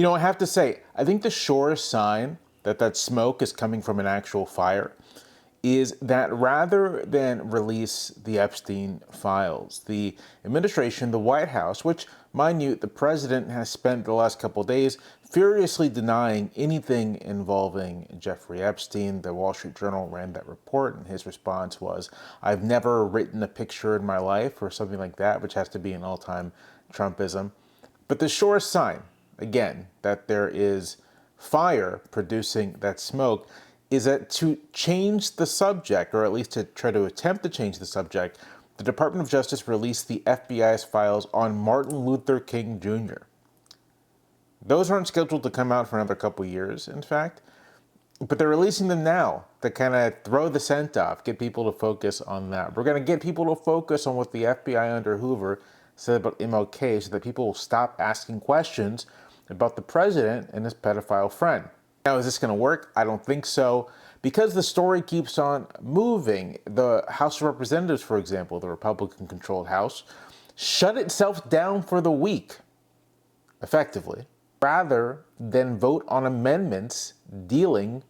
You know, I have to say, I think the surest sign that that smoke is coming from an actual fire is that rather than release the Epstein files, the administration, the White House, which, mind you, the president has spent the last couple of days furiously denying anything involving Jeffrey Epstein. The Wall Street Journal ran that report, and his response was, "I've never written a picture in my life," or something like that, which has to be an all-time Trumpism. But the surest sign, again, that there is fire producing that smoke is that to change the subject, or at least to try to attempt to change the subject, the Department of Justice released the FBI's files on Martin Luther King Jr. Those aren't scheduled to come out for another couple years, in fact, but they're releasing them now to kind of throw the scent off, get people to focus on that. We're going to get people to focus on what the FBI under Hoover said about MLK so that people will stop asking questions about the president and his pedophile friend. Now, is this going to work? I don't think so. Because the story keeps on moving, the House of Representatives, for example, the Republican-controlled House, shut itself down for the week, effectively, rather than vote on amendments dealing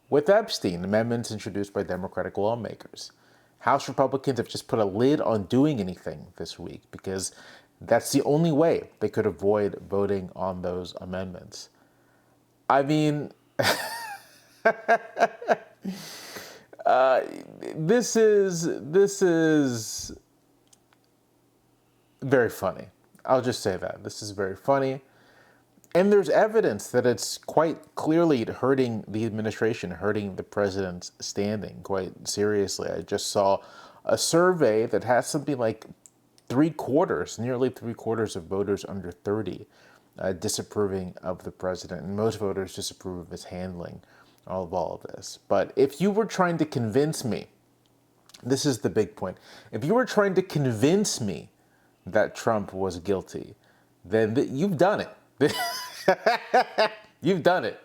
with Epstein, amendments introduced by Democratic lawmakers. House Republicans have just put a lid on doing anything this week because that's the only way they could avoid voting on those amendments. I mean, this is very funny. I'll just say that. This is very funny. And there's evidence that it's quite clearly hurting the administration, hurting the president's standing quite seriously. I just saw a survey that has something like nearly three quarters of voters under 30 disapproving of the president. And most voters disapprove of his handling of all of this. But if you were trying to convince me, this is the big point, if you were trying to convince me that Trump was guilty, then you've done it. You've done it.